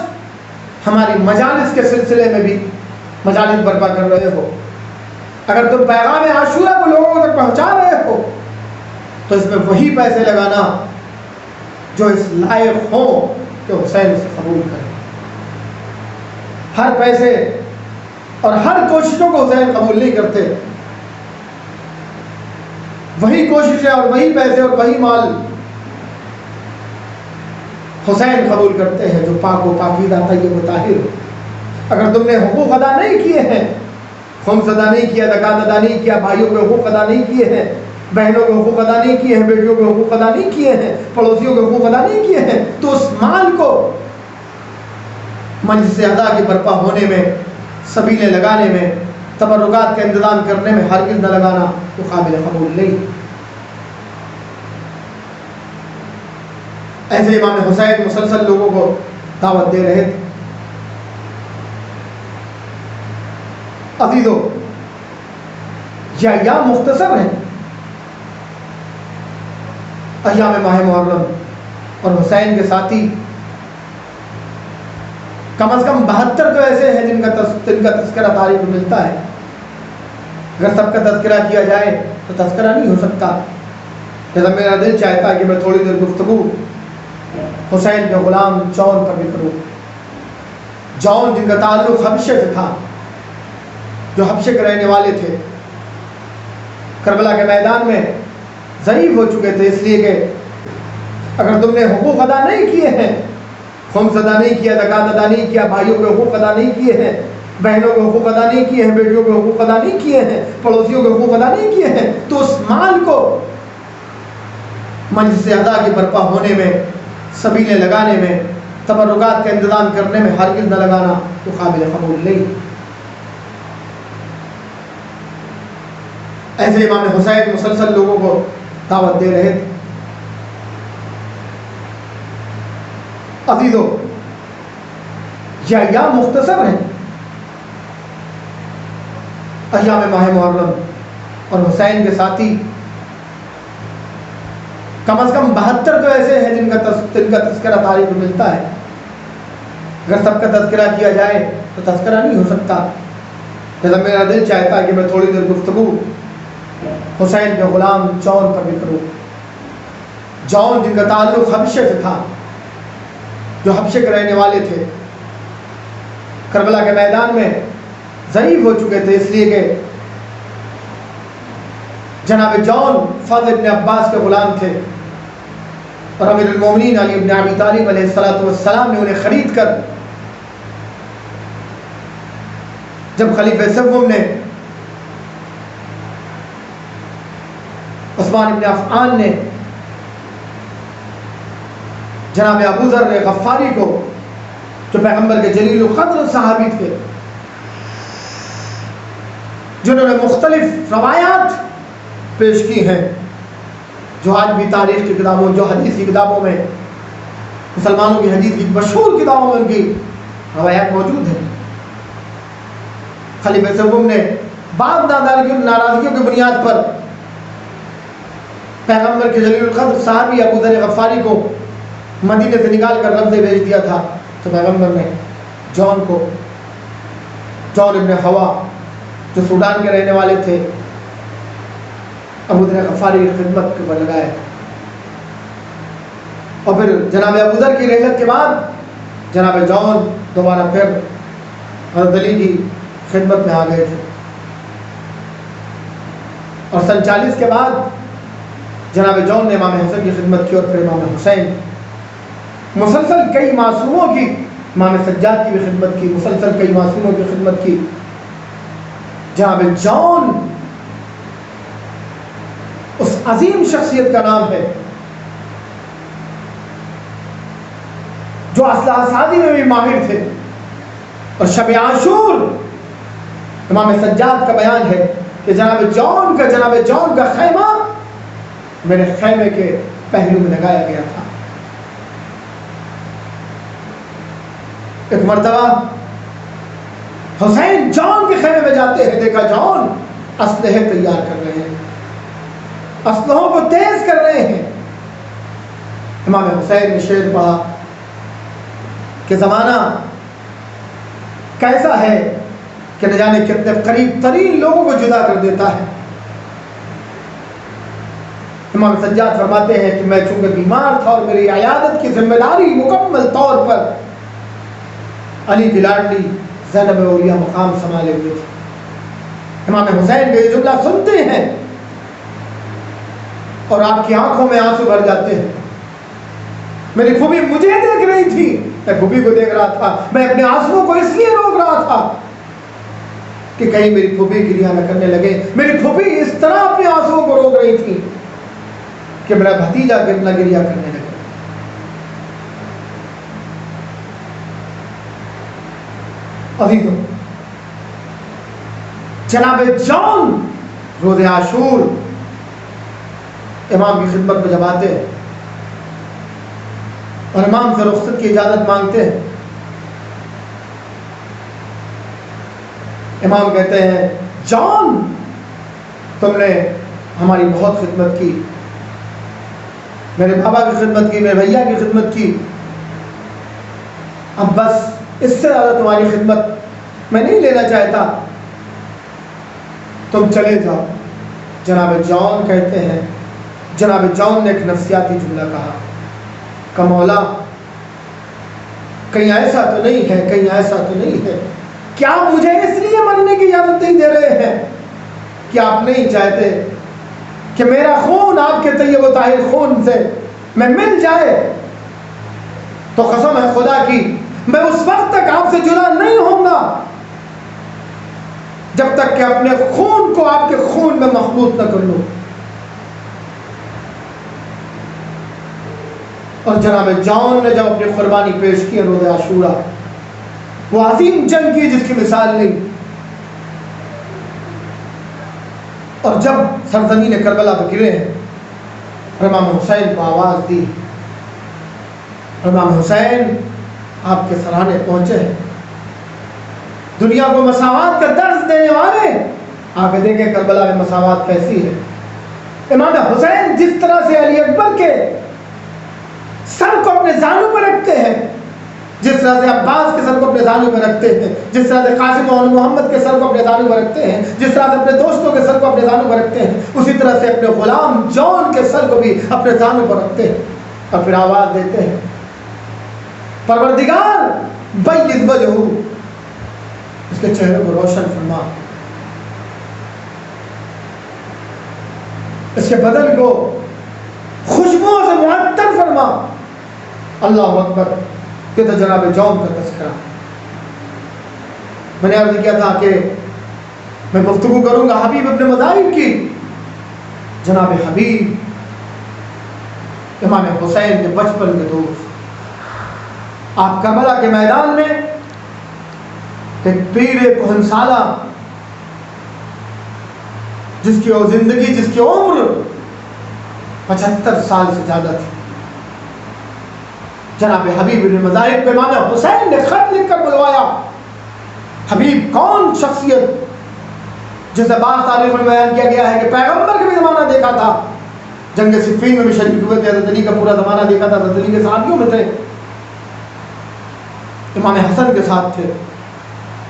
ہماری مجالس کے سلسلے میں بھی مجالس برپا کر رہے ہو, اگر تم پیغام عاشورہ کو لوگوں تک پہنچا رہے ہو, تو اس میں وہی پیسے لگانا جو اس لائق ہو کہ حسین سے قبول کرے. ہر پیسے اور ہر کوششوں کو حسین قبول نہیں کرتے. وہی کوششیں اور وہی پیسے اور وہی مال حسین قبول کرتے ہیں جو پاک و پاکیزہ طیب و طاہر ہو. اگر تم نے حقوق ادا نہیں کیے ہیں, خمس ادا نہیں کیا, زکوٰۃ ادا نہیں کیا, بھائیوں کے حقوق ادا نہیں کیے ہیں, بہنوں کے حقوق ادا نہیں کیے ہیں, بیٹیوں کے حقوق ادا نہیں کیے ہیں, پڑوسیوں کے حقوق ادا نہیں کیے ہیں, تو اس مال کو مجلس ادا کی برپا ہونے میں, سبیلیں لگانے میں, تبرکات کا انتظام کرنے میں ہرگز نہ لگانا تو قابل قبول نہیں. ایسے امام حسین مسلسل لوگوں کو دعوت دے رہے تھے. عزیزو, یہ ایام مختصر ہیں, ایام ماہ محرم, اور حسین کے ساتھی کم از کم 72 تو ایسے ہیں جن کا تذکرہ تاریخ میں ملتا ہے. اگر سب کا تذکرہ کیا جائے تو تذکرہ نہیں ہو سکتا. جیسا میرا دل چاہتا ہے کہ میں تھوڑی دیر گفتگو حسین کے غلام جون پر بھی کروں. جون جن کا تعلق حبشے سے تھا, جو حبشے کے رہنے والے تھے, کربلا کے میدان میں ضعیف ہو چکے تھے, اس لیے کہ اگر تم نے حقوق ادا نہیں کیے ہیں, خمس ادا نہیں کیا, زکوٰۃ ادا نہیں کیا, بھائیوں کے حقوق ادا نہیں کیے ہیں, بہنوں کے حقوق ادا نہیں کیے ہیں, بیٹیوں کے حقوق ادا نہیں کیے ہیں, پڑوسیوں کے حقوق ادا نہیں کیے ہیں, تو اس مال کو مجلس ادا کی برپا ہونے میں, سبیلیں لگانے میں, تبرکات کا انتظام کرنے میں ہرگز نہ لگانا تو قابل قبول نہیں. ایسے امام حسین مسلسل لوگوں کو دعوت دے رہے تھے. عزیزو, یہ ایام مختصر ہیں, ایام ماہ محرم, اور حسین کے ساتھی کم از کم 72 تو ایسے ہیں جن کا تذکرہ تاریخ میں ملتا ہے. اگر سب کا تذکرہ کیا جائے تو تذکرہ نہیں ہو سکتا. جیسا میرا دل چاہتا ہے کہ میں تھوڑی دیر گفتگو حسین کے غلام جون پر بھی کروں. جون جن کا تعلق حبشے سے تھا, جو حبشے کے رہنے والے تھے, کربلا کے میدان میں ضعیف ہو چکے تھے, اس لیے کہ جناب جون فضل ابن عباس کے غلام تھے, اور امیر المومنین علی ابن ابی طالب علیہ السلام نے انہیں خرید کر جب خلیفہ سوم نے عثمان ابن عفان نے جناب ابو ذر غفاری کو, جو پیغمبر کے جلیل القدر صحابی تھے, جنہوں نے مختلف روایات پیش کی ہیں, جو آج بھی تاریخ کی کتابوں, جو حدیث کی کتابوں میں, مسلمانوں کی حدیث کی مشہور کتابوں میں ان کی روایات موجود ہیں. خلیفہ سوم نے بعض ناراضگیوں کی بنیاد پر پیغمبر کے جلیل القدر صحابی ابو ذر غفاری کو مدینے سے نکال کر ربضے بھیج دیا تھا. تو پیغمبر نے جون کو, جون ابن ہوا جو سوڈان کے رہنے والے تھے, ابو ذر غفاری کی خدمت کے پر لگائے. اور پھر جناب ابو ذر کی رحلت کے بعد جناب جون دوبارہ پھر حضرت علی کی خدمت میں آ گئے تھے، اور سن 40 کے بعد جناب جون نے امام حسن کی خدمت کی، اور پھر امام حسین مسلسل کئی معصوموں کی، امام سجاد کی بھی خدمت کی، مسلسل کئی معصوموں کی خدمت کی۔ جناب جون اس عظیم شخصیت کا نام ہے جو اسلحہ سازی میں بھی ماہر تھے، اور شب عاشور امام سجاد کا بیان ہے کہ جناب جون کا خیمہ میرے خیمے کے پہلو میں لگایا گیا تھا۔ ایک مرتبہ حسین جون کے خیمے میں جاتے ہیں، دیکھا جون اسلحے تیار کر رہے ہیں، اسلحوں کو تیز کر رہے ہیں۔ امام حسین نے شعر پڑھا کہ زمانہ کیسا ہے کہ نہ جانے کتنے قریب ترین لوگوں کو جدا کر دیتا ہے۔ امام سجاد فرماتے ہیں کہ میں چونکہ بیمار تھا اور میری عیادت کی ذمہ داری مکمل طور پر علی کی لاڈلی زینب اولیاء مقام سنبھالے ہوئے تھے۔ امام حسین کا یہ جملہ سنتے ہیں اور آپ کی آنکھوں میں آنسو بھر جاتے ہیں۔ میری پھوپھی مجھے دیکھ رہی تھی، میں پھوپھی کو دیکھ رہا تھا، میں اپنے آنسوؤں کو اس لیے روک رہا تھا کہ کہیں میری پھوپھی گریہ نہ کرنے لگے۔ میری پھوپھی اس طرح اپنے آنسوؤں کو روک رہی تھی کہ میرا بھتیجا کتنا گریہ کرنے لگا۔ عزیزوں، جناب جون روز عاشور امام کی خدمت میں جب آتے ہیں اور امام سے رخصت کی اجازت مانگتے ہیں، امام کہتے ہیں جون تم نے ہماری بہت خدمت کی، میرے بابا کی خدمت کی، میرے بھیا کی خدمت کی، اب بس اس سے زیادہ تمہاری خدمت میں نہیں لینا چاہتا، تم چلے جاؤ۔ جناب جون کہتے ہیں، جناب جون نے ایک نفسیاتی جملہ کہا کہ مولا کہیں ایسا تو نہیں ہے، کہیں ایسا تو نہیں ہے کہ آپ مجھے اس لیے مرنے کی اجازت نہیں دے رہے ہیں کہ آپ نہیں چاہتے کہ میرا خون آپ کے طیب و طاہر خون سے میں مل جائے؟ تو قسم ہے خدا کی میں اس وقت تک آپ سے جدا نہیں ہوں گا جب تک کہ اپنے خون کو آپ کے خون میں مخلوط نہ کر لوں۔ اور جناب جون نے جب اپنی قربانی پیش کی روز عاشورہ، وہ عظیم جنگ کی جس کی مثال نہیں، اور جب سرزمین کربلا پہ گرے ہیں اور امام حسین کو آواز دی، امام حسین آپ کے سرانے پہنچے ہیں، دنیا کو مساوات کا درس دینے والے، آگے دیکھیں کربلا میں مساوات کیسی ہے۔ امام حسین جس طرح سے علی اکبر کے سر کو اپنے زانوں پر رکھتے ہیں، جس طرح سے عباس کے سر کو اپنے زانوں پر رکھتے ہیں، جس طرح سے قاسم اور محمد کے سر کو اپنے زانوں پر رکھتے ہیں، جس طرح سے اپنے دوستوں کے سر کو اپنے زانوں پر رکھتے ہیں، اسی طرح سے اپنے غلام جون کے سر کو بھی اپنے زانوں پر رکھتے ہیں، اور پھر آواز دیتے ہیں پروردگار بیض وجہہ، اس کے چہرے کو روشن فرما، اس کے بدن کو خوشبوؤں سے معطر فرما۔ اللہ اکبر، یہ تو جناب جون کا تذکرہ۔ میں نے عرض کیا تھا کہ میں گفتگو کروں گا حبیب ابن مذاہب کی۔ جناب حبیب امام حسین کے بچپن کے دوست، آپ کربلا کے میدان میں ایک پیر کہنسالہ جس کی زندگی، جس کی عمر 75 سال سے زیادہ تھی، جناب حبیب ابن مذاہب پہ امام حسین نے خط لکھ کر بلوایا۔ حبیب کون شخصیت جسے بعض تاریخ میں بیان کیا گیا ہے کہ پیغمبر کا بھی زمانہ دیکھا تھا، جنگ صفین میں بھی شریک ہوئے تھے، حضرت علی کا پورا زمانہ دیکھا تھا، حضرت علی کے صحابیوں میں تھے، امام حسن کے ساتھ تھے۔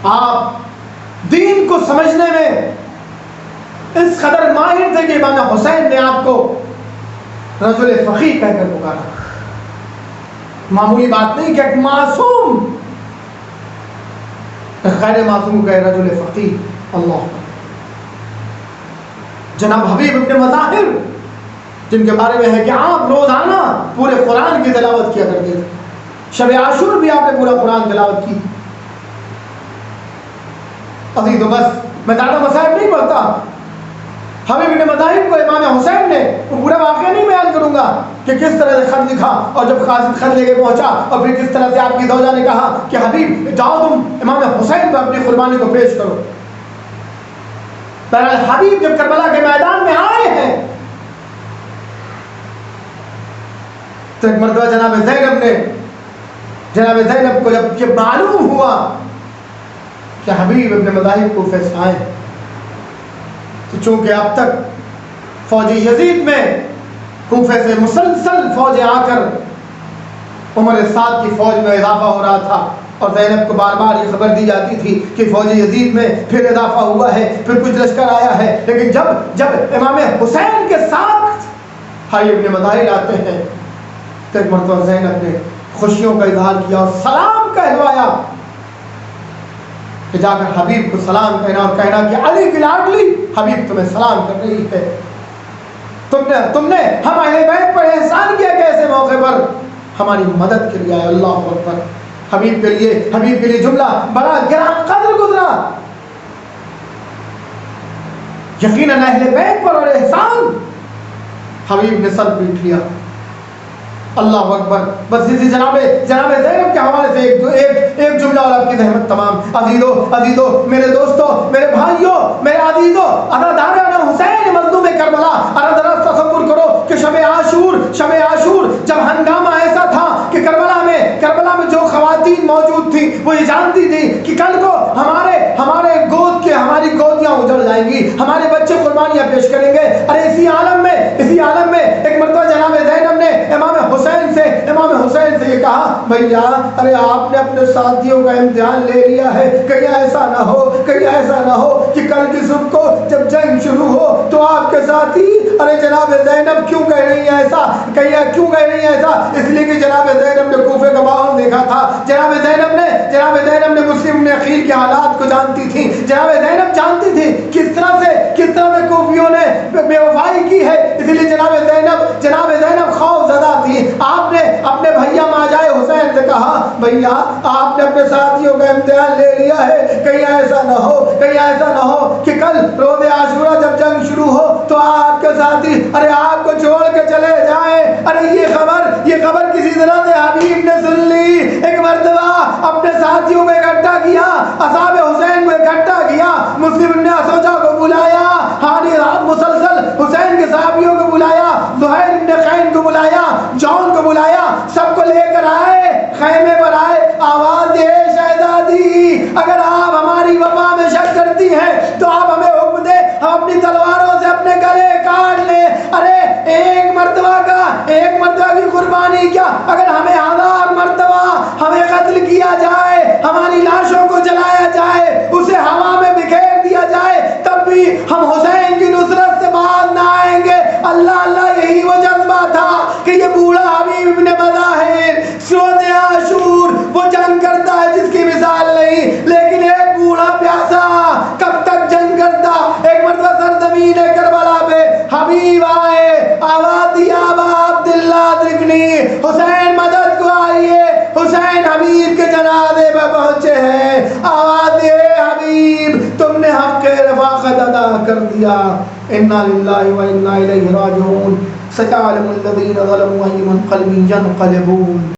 آپ دین کو سمجھنے میں اس قدر ماہر تھے کہ امام حسین نے آپ کو رجل فقیہ کہہ کر پکارا۔ معمولی بات نہیں کہ ایک معصوم غیر معصوم کا رجل فقیہ، اللہ جناب حبیب ابن مظاہر جن کے بارے میں ہے کہ آپ روزانہ پورے قرآن کی تلاوت کیا کرتے تھے، شب عاشور بھی آپ نے پورا قرآن تلاوت کی۔ ابھی تو بس میں زیادہ مسائل نہیں پڑھتا، حبیب ابن مظاہر کو امام حسین نے وہ پورا واقعہ نہیں بیان کروں گا کہ کس طرح سے خط لکھا اور جب قاصد خط لے کے پہنچا اور پھر کس طرح سے آپ کی زوجہ نے کہا کہ حبیب جاؤ تم امام حسین کو اپنی قربانی کو پیش کرو۔ بہرحال حبیب جب کربلا کے میدان میں آئے ہیں تو ایک مرتبہ جناب زینب کو جب یہ معلوم ہوا کہ حبیب ابن مظاہر کوفہ سے آئے، تو چونکہ اب تک فوج یزید میں کوفہ سے مسلسل فوجیں آ کر عمر سعد کی فوج میں اضافہ ہو رہا تھا، اور زینب کو بار بار یہ خبر دی جاتی تھی کہ فوج یزید میں پھر اضافہ ہوا ہے، پھر کچھ لشکر آیا ہے، لیکن جب امام حسین کے ساتھ حبیب ابن مظاہر آتے ہیں تو ایک مرتبہ زینب نے خوشیوں کا اظہار کیا اور سلام کہلوایا کہ جا کر حبیب کو سلام کہنا اور کہنا کہ علی کی لاڈلی حبیب تمہیں سلام کر رہی ہے، تم نے ہم اہل بیت پر احسان کیا کہ ایسے موقع پر ہماری مدد کے لیے آئے۔ اللہ اکبر، حبیب کے لیے جملہ بڑا گران قدر گزرا، یقیناً اہل بیت پر اور احسان حبیب نے سر پیٹ لیا۔ اللہ اکبر، بس اسی جناب زینب کے حوالے سے ایک جملہ اور آپ کی زحمت تمام عزیزو میرے دوستو، میرے بھائیو، میرے عزیزو، عزاداران حسین مظلوم کربلا، ذرا تصور کرو کہ شب عاشور جب ہنگامہ ایسا تھا کہ کربلا میں جو خواتین موجود تھیں وہ یہ جانتی تھی کہ کل کو ہماری گودیاں اجڑ جائیں گی، ہمارے بچے قربانیاں پیش کریں گے۔ ارے اسی عالم میں ایک مرتبہ جناب زینب نے امام حسین سے یہ کہا، بھیا ارے آپ نے اپنے ساتھیوں کا امتحان لے لیا ہے، کہیں ایسا نہ ہو کہ کل کی صبح کو جب جنگ شروع ہو تو آپ کے ساتھی ارے جناب زینب کیوں کہہ رہی ہیں ایسا؟ اس لیے کہ جناب زینب نے کوفے کا ماحول دیکھا تھا، جناب زینب نے مسلم ابن عقیل کے حالات کو جانتی تھی، جناب زینب جانتی تھی کس طرح سے کوفیوں نے بے وفائی کی ہے، اس لیے جناب زینب خوف زدہ تھی۔ آپ نے اپنے بھیا ماجائے حسین سے کہا، بھیا آپ نے اپنے ساتھیوں کا امتحان لے لیا ہے، کہیں ایسا نہ ہو کہ کل روز عاشورہ جب جنگ شروع ہو تو آپ کے ساتھی ارے آپ کو چھوڑ کے چلے جائیں۔ ارے یہ خبر کسی طرح سے حبیب نے سن لی، ایک مرتبہ اپنے ساتھیوں کو اکٹھا کیا، اصحاب حسین کو اکٹھا کیا، مسلم نے اسوجا کو بلایا، مسلسل حسین کے صحابیوں کو بلایا، زہیر ابن قین کو بلایا، جون کو بلایا، سب کو لے کر آئے، خیمے پر آئے، آواز دے شہزادی اگر آپ ہماری وفا میں شک کرتی ہیں تو آپ ہمیں حکم دے، ہم اپنی تلواروں سے اپنے گلے کاٹ لیں۔ ارے ایک مرتبہ کی قربانی کیا، اگر ہمیں 1000 مرتبہ ہمیں قتل کیا جائے، ہماری لاشوں کو جلایا جائے، اسے ہوا میں بکھیر دیا جائے، تب بھی ہم حسین کی نصرت سے باز نہ آئیں گے۔ اللہ یہی وہ جذبہ تھا کہ یہ بوڑھا حبیب ابن مظاہر روز عاشور وہ جنگ کرتا ہے جس کی مثال نہیں، لیکن ایک بوڑھا پیاسا کب تک جنگ کرتا۔ ایک مرتبہ سرزمین کربلا پہ حبیب آئے، آواز دیا ابا عبداللہ ادرکنی، حسین مدد کو آئیے، حسین حبیب کے جنازے پہ پہنچے ہیں، آواز دے حبیب تم نے حق رفاقت ادا کر دیا۔ انا للہ و انا الیہ راجعون، سیعلم الذین ظلموا ای منقلب ینقلبون۔